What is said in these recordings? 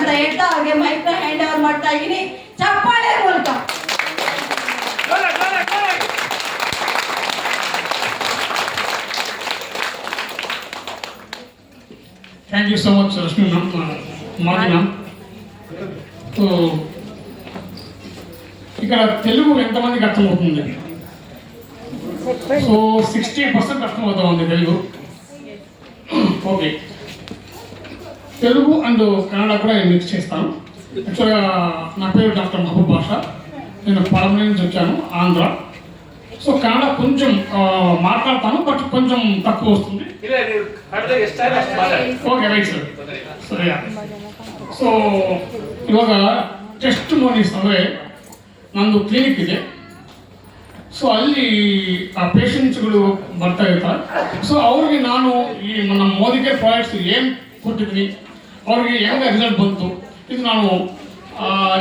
ಅಂತ ಹೇಳ್ತಾ ಅವ್ರಿಗೆ ಮೈಕ್ ಹ್ಯಾಂಡ್ ಓವರ್ ಮಾಡ್ತಾ ಇದ್ದೀನಿ ಚಪ್ಪಾಳೆ ಮೂಲಕ. Thank you so much, Rashmi ma'am, Madhi ma'am. So ఇక్కడ తెలుగు ఎంతమందికి అర్థమవుతుంది? సో 60% అర్థమవుతా ఉంది తెలుగు. ఓకే, తెలుగు అండ్ కన్నడ కూడా నేను మిక్స్ చేస్తాను. యాక్చువల్గా నా పేరు డాక్టర్ మహబూబ్ బాషా, నేను పడమల నుంచి వచ్చాను, ఆంధ్ర. సో కన్నడ కొంచెం మాట్లాడతాను, బట్ కొంచెం తక్కువ వస్తుంది. Okay right sir. ಸರಿ, ಸೊ ಇವಾಗ ಟೆಸ್ಟ್ ಮೋನೀಸ್ ಅಂದರೆ ನಂದು ಕ್ಲಿನಿಕ್ ಇದೆ. ಸೊ ಅಲ್ಲಿ ಆ ಪೇಷಂಟ್ಸ್ಗಳು ಬರ್ತಾ ಇರ್ತಾರೆ. ಸೊ ಅವ್ರಿಗೆ ನಾನು ಈ ನಮ್ಮ ಮೋದಿ ಕೇರ್ ಪ್ರಾಡಕ್ಟ್ಸ್ ಏನು ಕೊಟ್ಟಿದ್ದೀನಿ, ಅವ್ರಿಗೆ ಹೆಂಗೆ ರಿಸಲ್ಟ್ ಬಂತು, ಇದು ನಾನು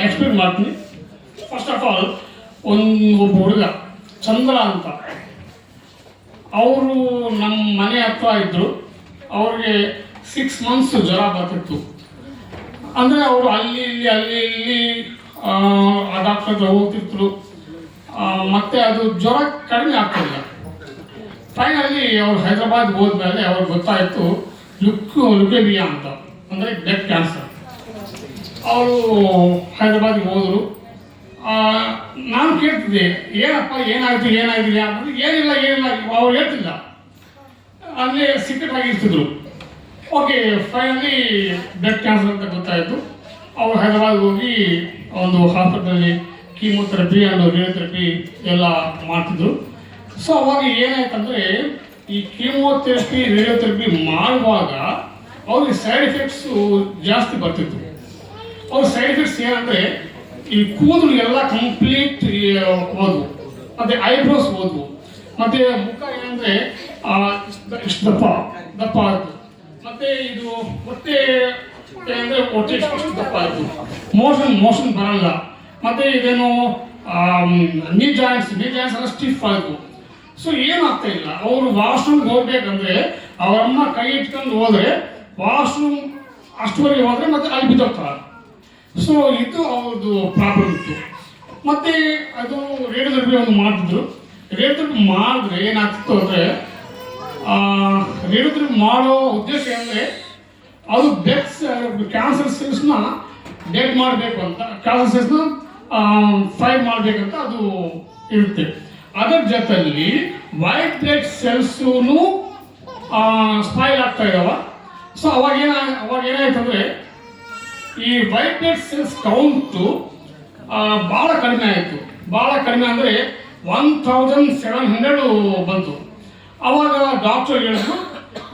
ಎಕ್ಸ್ಪ್ಲೇನ್ ಮಾಡ್ತೀನಿ. ಫಸ್ಟ್ ಆಫ್ ಆಲ್ ಒಬ್ಬ ಹುಡುಗ ಚಂದ್ರ ಅಂತ, ಅವರು ನಮ್ಮ ಮನೆ ಹತ್ರ ಇದ್ದರು. ಅವ್ರಿಗೆ 6 months ಜ್ವರ ಬರ್ತಿತ್ತು. ಅಂದರೆ ಅವರು ಅಲ್ಲಿ ಇಲ್ಲಿ ಆ ಡಾಕ್ಟರ್ ಹತ್ರ ಹೋಗ್ತಿದ್ರು, ಮತ್ತು ಅದು ಜ್ವರ ಕಡಿಮೆ ಆಗ್ತಿಲ್ಲ. ಫೈನಲಿ ಅವ್ರು ಹೈದರಾಬಾದ್ ಹೋದ್ಮೇಲೆ ಅವ್ರಿಗೆ ಗೊತ್ತಾಯಿತು ಲುಕೇಮಿಯಾ ಅಂತ, ಅಂದರೆ ಬ್ಲಡ್ ಕ್ಯಾನ್ಸರ್. ಅವರು ಹೈದರಾಬಾದ್ಗೆ ಹೋದರು. ನಾನು ಕೇಳ್ತಿದ್ದೆ, ಏನಪ್ಪ ಏನಾಗಿದೆಯಾ ಅಂದರೆ ಏನಿಲ್ಲ ಅವ್ರು ಹೇಳ್ತಿಲ್ಲ, ಅಲ್ಲೇ ಸೀಕ್ರೆಟ್ ಆಗಿರ್ತಿದ್ರು. ಓಕೆ, ಫೈನಲಿ ಬ್ಲಡ್ ಕ್ಯಾನ್ಸರ್ ಅಂತ ಗೊತ್ತಾಯಿತು. ಅವರು ಹೈದರಾಬಾದ್ ಹೋಗಿ ಒಂದು ಹಾಸ್ಪಿಟಲಲ್ಲಿ ಕೀಮೋಥೆರಪಿ ಆ್ಯಂಡ್ ರೇಡಿಯೋಥೆರಪಿ ಎಲ್ಲ ಮಾಡ್ತಿದ್ರು. ಸೊ ಅವಾಗ ಏನಾಯ್ತಂದರೆ, ಈ ಕೀಮೋಥೆರಪಿ ರೇಡಿಯೋಥೆರಪಿ ಮಾಡುವಾಗ ಅವ್ರಿಗೆ ಸೈಡ್ ಎಫೆಕ್ಟ್ಸು ಜಾಸ್ತಿ ಬರ್ತಿತ್ತು. ಅವ್ರ ಸೈಡ್ ಎಫೆಕ್ಟ್ಸ್ ಏನಂದರೆ, ಈ ಕೂದಲು ಎಲ್ಲ ಕಂಪ್ಲೀಟ್ ಹೋದ್ವು, ಮತ್ತು ಐಬ್ರೋಸ್ ಹೋದ್ವು, ಮತ್ತು ಮುಖ ಏನಂದರೆ ಇಷ್ಟು ದಪ್ಪ ಆಯಿತು, ಮತ್ತು ಇದು ಹೊಟ್ಟೆ ಏನಂದರೆ ಹೊಟ್ಟೆ ಇಷ್ಟು ದಪ್ಪ ಆಯಿತು, ಮೋಷನ್ ಬರಲ್ಲ, ಮತ್ತು ಇದೇನು ನೀ ಜಾಯಿಂಟ್ಸ್ ಎಲ್ಲ ಸ್ಟಿಫ್ ಆಯಿತು. ಸೊ ಏನಾಗ್ತಾ ಇಲ್ಲ. ಅವರು ವಾಶ್ರೂಮ್ಗೆ ಹೋಗ್ಬೇಕಂದ್ರೆ ಅವರಮ್ಮ ಕೈ ಇಟ್ಕೊಂಡು ಹೋದರೆ ವಾಶ್ರೂಮ್ ಅಷ್ಟುವರೆಗೆ ಹೋದರೆ ಮತ್ತೆ ಅಲ್ಲಿ ಬಿದ್ದೋಗ್ತಾರೆ. ಸೊ ಇದು ಅವ್ರದ್ದು ಪ್ರಾಬ್ಲಮ್ ಇತ್ತು. ಮತ್ತು ಅದು ರೇಡಿಯೋಥೆರಪಿ ಒಂದು ಮಾಡ್ತಿದ್ರು. ರೇಡಿಯೋಥೆರಪಿ ಮಾಡಿದ್ರೆ ಏನಾಗ್ತಿತ್ತು ಅಂದರೆ, ರೇಡಿಯೋಥೆರಪಿ ಮಾಡೋ ಉದ್ದೇಶ ಏನಂದರೆ, ಅದು ಕ್ಯಾನ್ಸರ್ ಸೆಲ್ಸ್ನ ಡೆಡ್ ಮಾಡಬೇಕು ಅಂತ, ಕ್ಯಾನ್ಸರ್ ಸೆಲ್ಸ್ನ ಫೈರ್ ಮಾಡಬೇಕಂತ ಅದು ಇರುತ್ತೆ. ಅದರ ಜೊತೆಯಲ್ಲಿ ವೈಟ್ ಬ್ಲಡ್ ಸೆಲ್ಸೂ ಸ್ಪಾಯ್ಲ್ ಆಗ್ತಾ ಇದ್ದಾವ. ಸೊ ಅವಾಗ ಏನಾಯ್ತು ಅಂದರೆ, ಈ ವೈಟ್ ಬ್ಲಡ್ ಸೆಲ್ಸ್ ಕೌಂಟು ಭಾಳ ಕಡಿಮೆ ಆಯಿತು. ಭಾಳ ಕಡಿಮೆ ಅಂದರೆ 1700 ಬಂತು. ಆವಾಗ ಡಾಕ್ಟರ್ ಹೇಳಿದ್ರು,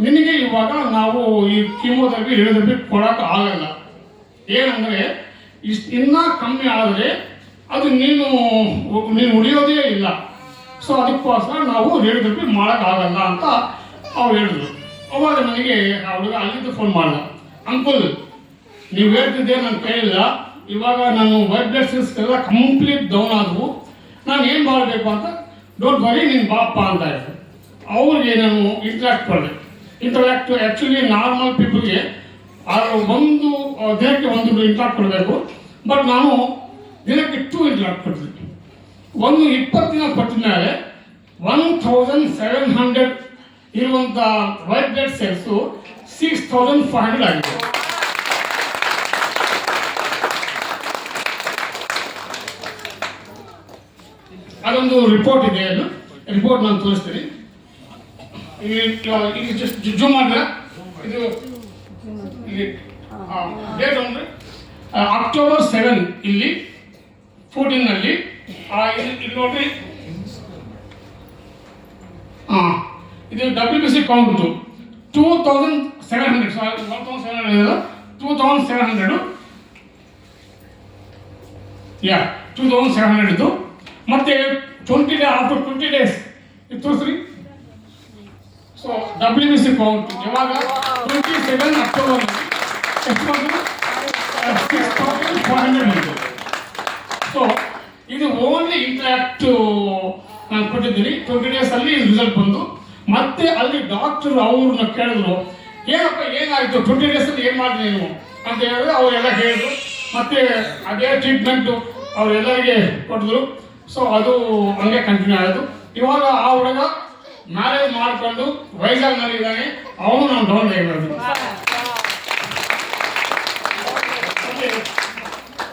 ನಿನಗೆ ಇವಾಗ ನಾವು ಈ ಕೀಮೋಥೆರಪಿ ರೇಡಿಯೋಥೆರಪಿ ಕೊಡೋಕೆ ಆಗಲ್ಲ. ಏನಂದರೆ ಇನ್ನೂ ಕಮ್ಮಿ ಆದರೆ ಅದು ನೀನು ಉಳಿಯೋದೇ ಇಲ್ಲ. ಸೊ ಅದಕ್ಕೋಸ್ಕರ ನಾವು ರೇಡಿಯೋಥೆರಪಿ ಮಾಡೋಕ್ಕಾಗಲ್ಲ ಅಂತ ಅವ್ರು ಹೇಳಿದ್ರು. ಅವಾಗ ನನಗೆ ಆ ಹುಡುಗ ಅಲ್ಲಿದ್ದು ಫೋನ್ ಮಾಡ್ದ, ಅಂಕಲ್ ನೀವು ಹೇಳ್ತಿದ್ದೆ ನಾನು ಕೇಳಿಲ್ಲ, ಇವಾಗ ನಾನು ವೈಟ್ ಬ್ಲಡ್ ಸೆಲ್ಸ್ ಎಲ್ಲ ಕಂಪ್ಲೀಟ್ ಡೌನ್ ಆದವು, ನಾನು ಏನು ಮಾಡಬೇಕು ಅಂತ, ಡೋಂಟ್ ವರಿ ನೀನು ಬಾಪ್ಪ ಅಂತ ಹೇಳಿದ್ರು. ಅವ್ರಿಗೆ ನಾನು ಇಂಟ್ರಾಕ್ಟ್ ಆ್ಯಕ್ಚುಲಿ ನಾರ್ಮಲ್ ಪೀಪಲ್ಗೆ ಒಂದು ದಿನಕ್ಕೆ 1 ಇಂಟ್ರಾಕ್ಟ್ ಕೊಡಬೇಕು. ಬಟ್ ನಾನು ದಿನಕ್ಕೆ 2 ಇಂಟ್ರಾಕ್ಟ್ ಕೊಡ್ತೀನಿ. ಒಂದು 20 ದಿನ ಕೊಟ್ಟಿದ ಮೇಲೆ 1700 ಇರುವಂಥ ವೈಟ್ ಬ್ಲಡ್ ಸೆಲ್ಸು 6500 ಆಗಿದೆ. ಅದೊಂದು ರಿಪೋರ್ಟ್ ಇದೆ, ಅದು ರಿಪೋರ್ಟ್ ನಾನು ತೋರಿಸ್ತೀನಿ. ಈಗ ಜಸ್ಟ್ ಜೂಮ್ ಮಾಡಿದ್ರೆ ಇದು ಡೇಟ್ ಅಂದರೆ October 7 ಇಲ್ಲಿ 14ನಲ್ಲಿ ಇಲ್ಲಿ ನೋಡ್ರಿ. ಇದು WBC ಕೌಂಟು 2700, 2700 2700 ಇದ್ದು. ಮತ್ತೆ 20 ಡೇ ಆಫ್ಟರ್ 20 ಡೇಸ್ ಇದು ತೋರಿಸ್ರಿ. ಸೊ WBC ಕೌಂಟ್ ಯಾವಾಗ 27 ಅಕ್ಟೋಬರ್ ಎಷ್ಟು ಬಂತು? 6400 ಬಂತು. ಸೊ ಇದು ಓನ್ಲಿ ಇಂಟ್ರಾಕ್ಟ್ ನಾನು ಕೊಟ್ಟಿದ್ದೀನಿ. 20 ಡೇಸಲ್ಲಿ ರಿಸಲ್ಟ್ ಬಂದು ಮತ್ತೆ ಅಲ್ಲಿ ಡಾಕ್ಟರ್ ಅವ್ರನ್ನ ಕೇಳಿದ್ರು, ಏನಪ್ಪ ಏನಾಯಿತು 20 ಡೇಸಲ್ಲಿ ಏನು ಮಾಡಿದ್ರಿ ನೀವು? ಅಂತ ಹೇಳಿದ್ರೆ ಅವರೆಲ್ಲ ಹೇಳಿದ್ರು. ಮತ್ತೆ ಅದೇ ಟ್ರೀಟ್ಮೆಂಟು ಅವರೆಲ್ಲರಿಗೆ ಕೊಟ್ಟಿದ್ರು. ಸೊ ಅದು ಹಂಗೆ ಕಂಟಿನ್ಯೂ ಆಯಿತು. ಇವಾಗ ಆ ಹುಡುಗ ಮ್ಯಾರೇಜ್ ಮಾಡ್ಕೊಂಡು ವೈಜಾಗ್ನಲ್ಲಿ ಇದ್ದಾನೆ. ಅವನು ನಾನು ಡೌನ್ ಆಗಿರೋದು.